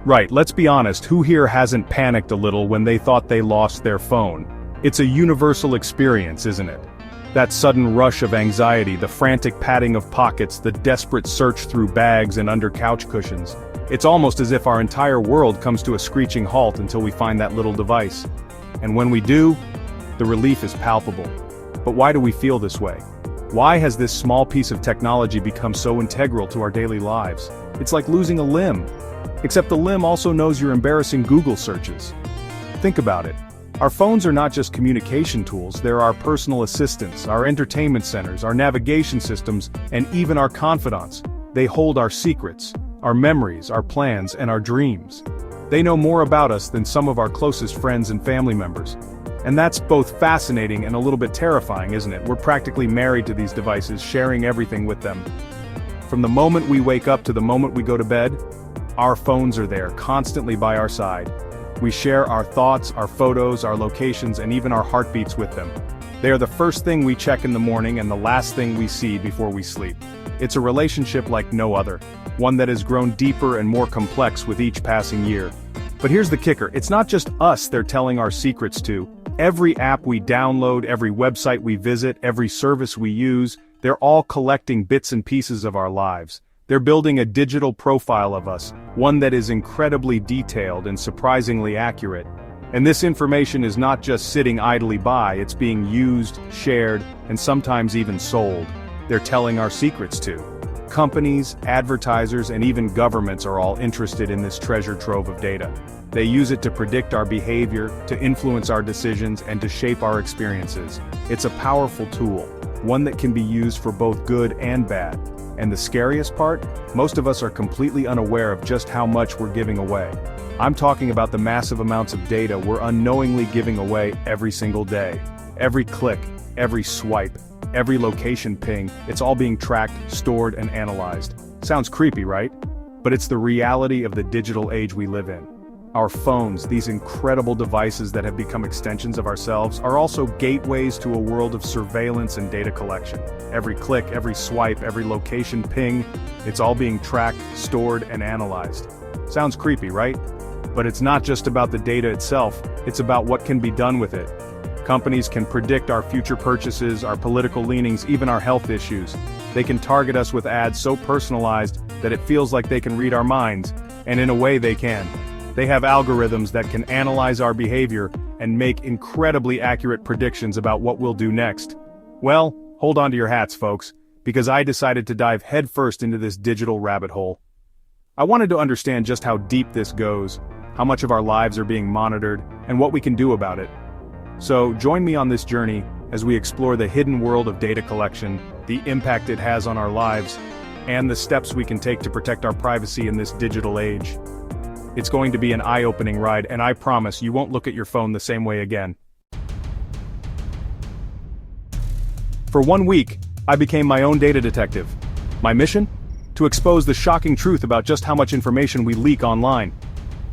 Right, let's be honest, who here hasn't panicked a little when they thought they lost their phone? It's a universal experience, isn't it? That sudden rush of anxiety, the frantic patting of pockets, the desperate search through bags and under couch cushions. It's almost as if our entire world comes to a screeching halt until we find that little device. And when we do, the relief is palpable. But why do we feel this way? Why has this small piece of technology become so integral to our daily lives? It's like losing a limb. Except the limb also knows your embarrassing Google searches. Think about it. Our phones are not just communication tools, they're our personal assistants, our entertainment centers, our navigation systems, and even our confidants. They hold our secrets, our memories, our plans, and our dreams. They know more about us than some of our closest friends and family members. And that's both fascinating and a little bit terrifying, isn't it? We're practically married to these devices, sharing everything with them. From the moment we wake up to the moment we go to bed, our phones are there, constantly by our side. We share our thoughts, our photos, our locations, and even our heartbeats with them. They are the first thing we check in the morning and the last thing we see before we sleep. It's a relationship like no other, one that has grown deeper and more complex with each passing year. But here's the kicker, it's not just us they're telling our secrets to. Every app we download, every website we visit, every service we use, they're all collecting bits and pieces of our lives. They're building a digital profile of us, one that is incredibly detailed and surprisingly accurate. And this information is not just sitting idly by, it's being used, shared, and sometimes even sold. They're telling our secrets too. Companies, advertisers, and even governments are all interested in this treasure trove of data. They use it to predict our behavior, to influence our decisions, and to shape our experiences. It's a powerful tool, one that can be used for both good and bad. And the scariest part? Most of us are completely unaware of just how much we're giving away. I'm talking about the massive amounts of data we're unknowingly giving away every single day. Every click, every swipe, every location ping, it's all being tracked, stored, and analyzed. Sounds creepy, right? But it's the reality of the digital age we live in. Our phones, these incredible devices that have become extensions of ourselves, are also gateways to a world of surveillance and data collection. Every click, every swipe, every location ping, it's all being tracked, stored, and analyzed. Sounds creepy, right? But it's not just about the data itself, it's about what can be done with it. Companies can predict our future purchases, our political leanings, even our health issues. They can target us with ads so personalized that it feels like they can read our minds, and in a way they can. They have algorithms that can analyze our behavior and make incredibly accurate predictions about what we'll do next. Well, hold on to your hats, folks, because I decided to dive headfirst into this digital rabbit hole. I wanted to understand just how deep this goes, how much of our lives are being monitored, and what we can do about it. So, join me on this journey as we explore the hidden world of data collection, the impact it has on our lives, and the steps we can take to protect our privacy in this digital age. It's going to be an eye-opening ride, and I promise you won't look at your phone the same way again. For 1 week, I became my own data detective. My mission? To expose the shocking truth about just how much information we leak online.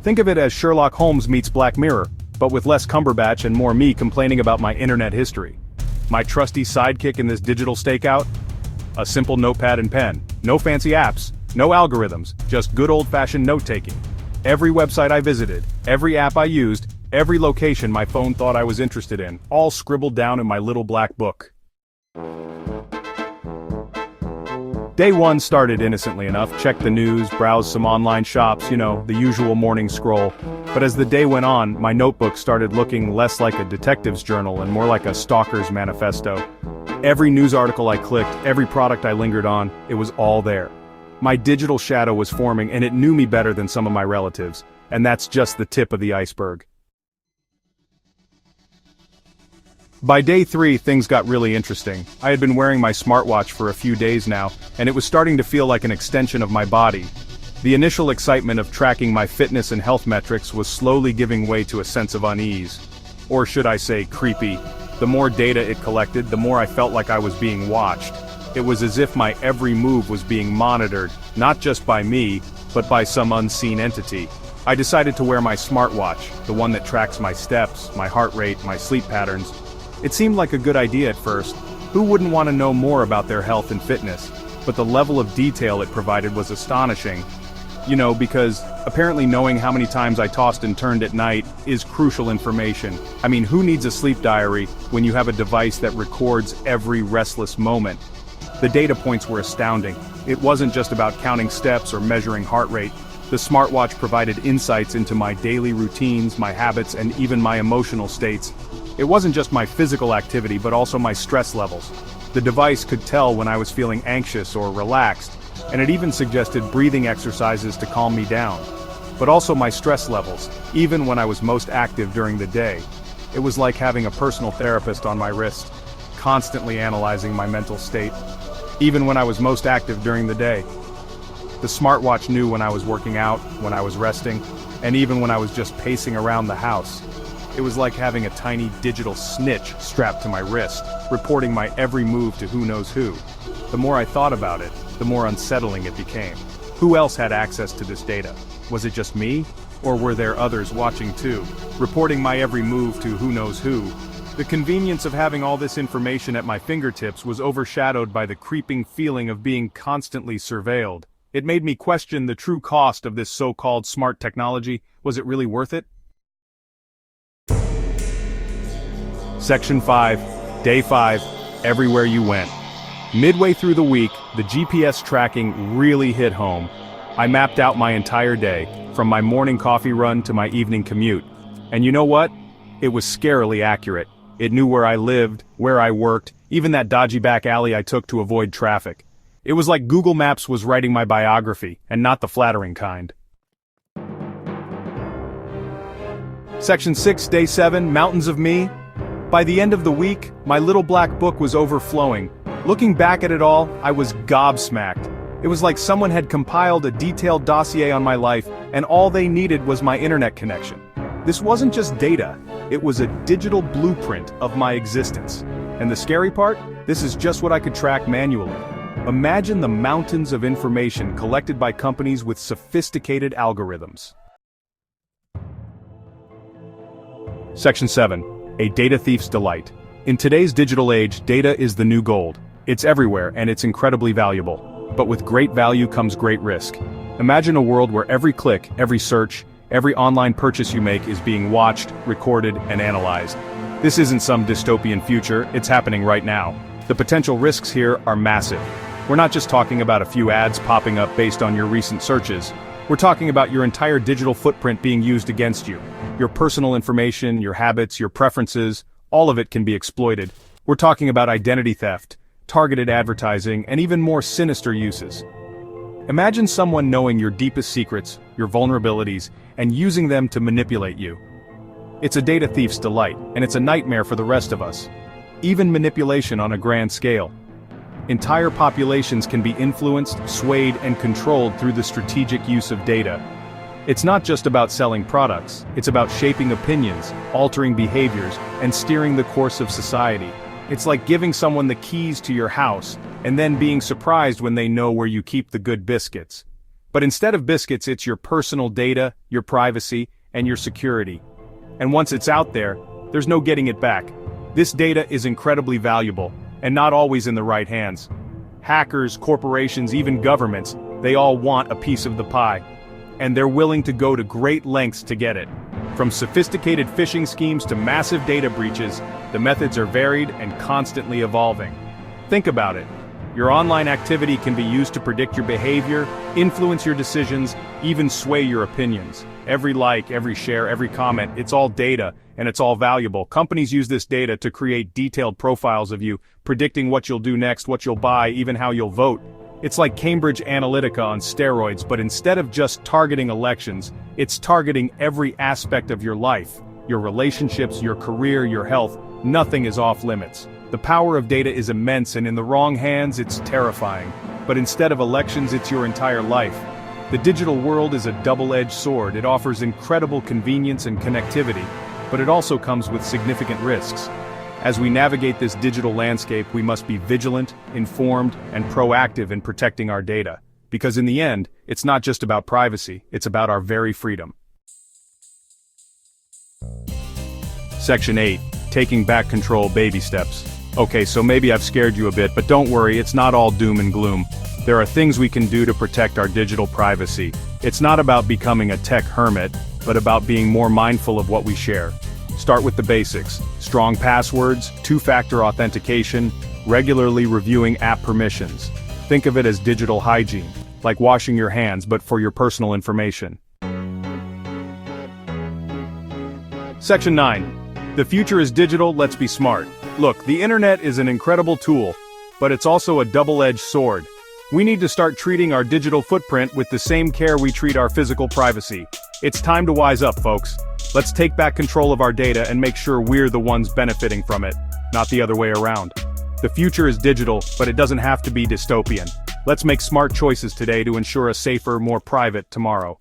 Think of it as Sherlock Holmes meets Black Mirror, but with less Cumberbatch and more me complaining about my internet history. My trusty sidekick in this digital stakeout? A simple notepad and pen. No fancy apps, no algorithms, just good old-fashioned note-taking. Every website I visited, every app I used, every location my phone thought I was interested in, all scribbled down in my little black book. Day one started innocently enough, checked the news, browsed some online shops, the usual morning scroll. But as the day went on, my notebook started looking less like a detective's journal and more like a stalker's manifesto. Every news article I clicked, every product I lingered on, it was all there. My digital shadow was forming, and it knew me better than some of my relatives, and that's just the tip of the iceberg. By day 3, things got really interesting. I had been wearing my smartwatch for a few days now, and it was starting to feel like an extension of my body. The initial excitement of tracking my fitness and health metrics was slowly giving way to a sense of unease. Or should I say creepy. The more data it collected, the more I felt like I was being watched. It was as if my every move was being monitored, not just by me, but by some unseen entity. I decided to wear my smartwatch, the one that tracks my steps, my heart rate, my sleep patterns. It seemed like a good idea at first. Who wouldn't want to know more about their health and fitness? But the level of detail it provided was astonishing. Because apparently knowing how many times I tossed and turned at night is crucial information. I mean, who needs a sleep diary when you have a device that records every restless moment? The data points were astounding. It wasn't just about counting steps or measuring heart rate. The smartwatch provided insights into my daily routines, my habits, and even my emotional states. It wasn't just my physical activity, but also my stress levels. The device could tell when I was feeling anxious or relaxed, and it even suggested breathing exercises to calm me down. But also my stress levels, even when I was most active during the day. It was like having a personal therapist on my wrist, constantly analyzing my mental state, even when I was most active during the day. The smartwatch knew when I was working out, when I was resting, and even when I was just pacing around the house. It was like having a tiny digital snitch strapped to my wrist, reporting my every move to who knows who. The more I thought about it, the more unsettling it became. Who else had access to this data? Was it just me? Or were there others watching too, reporting my every move to who knows who? The convenience of having all this information at my fingertips was overshadowed by the creeping feeling of being constantly surveilled. It made me question the true cost of this so-called smart technology. Was it really worth it? Section 5, Day 5, Everywhere You Went. Midway through the week, the GPS tracking really hit home. I mapped out my entire day, from my morning coffee run to my evening commute. And you know what? It was scarily accurate. It knew where I lived, where I worked, even that dodgy back alley I took to avoid traffic. It was like Google Maps was writing my biography, and not the flattering kind. Section 6, Day 7, Mountains of Me. By the end of the week, my little black book was overflowing. Looking back at it all, I was gobsmacked. It was like someone had compiled a detailed dossier on my life, and all they needed was my internet connection. This wasn't just data, it was a digital blueprint of my existence. And the scary part? This is just what I could track manually. Imagine the mountains of information collected by companies with sophisticated algorithms. Section 7. A Data Thief's Delight. In today's digital age, data is the new gold. It's everywhere and it's incredibly valuable. But with great value comes great risk. Imagine a world where every click, every search, every online purchase you make is being watched, recorded, and analyzed. This isn't some dystopian future, it's happening right now. The potential risks here are massive. We're not just talking about a few ads popping up based on your recent searches. We're talking about your entire digital footprint being used against you. Your personal information, your habits, your preferences, all of it can be exploited. We're talking about identity theft, targeted advertising, and even more sinister uses. Imagine someone knowing your deepest secrets, your vulnerabilities, and using them to manipulate you. It's a data thief's delight, and it's a nightmare for the rest of us. Even manipulation on a grand scale. Entire populations can be influenced, swayed, and controlled through the strategic use of data. It's not just about selling products, it's about shaping opinions, altering behaviors, and steering the course of society. It's like giving someone the keys to your house, and then being surprised when they know where you keep the good biscuits. But instead of biscuits, it's your personal data, your privacy, and your security. And once it's out there, there's no getting it back. This data is incredibly valuable, and not always in the right hands. Hackers, corporations, even governments, they all want a piece of the pie. And they're willing to go to great lengths to get it. From sophisticated phishing schemes to massive data breaches, the methods are varied and constantly evolving. Think about it. Your online activity can be used to predict your behavior, influence your decisions, even sway your opinions. Every like, every share, every comment, it's all data, and it's all valuable. Companies use this data to create detailed profiles of you, predicting what you'll do next, what you'll buy, even how you'll vote. It's like Cambridge Analytica on steroids, but instead of just targeting elections, it's targeting every aspect of your life. Your relationships, your career, your health, nothing is off limits. The power of data is immense, and in the wrong hands, it's terrifying. But instead of elections, it's your entire life. The digital world is a double-edged sword. It offers incredible convenience and connectivity, but it also comes with significant risks. As we navigate this digital landscape, we must be vigilant, informed, and proactive in protecting our data. Because in the end, it's not just about privacy, it's about our very freedom. Section 8. Taking back control, baby steps. Okay, so maybe I've scared you a bit, but don't worry, it's not all doom and gloom. There are things we can do to protect our digital privacy. It's not about becoming a tech hermit, but about being more mindful of what we share. Start with the basics: strong passwords, two-factor authentication, regularly reviewing app permissions. Think of it as digital hygiene, like washing your hands but for your personal information. Section 9. The future is digital, let's be smart. Look, the internet is an incredible tool, but it's also a double-edged sword. We need to start treating our digital footprint with the same care we treat our physical privacy. It's time to wise up, folks. Let's take back control of our data and make sure we're the ones benefiting from it, not the other way around. The future is digital, but it doesn't have to be dystopian. Let's make smart choices today to ensure a safer, more private tomorrow.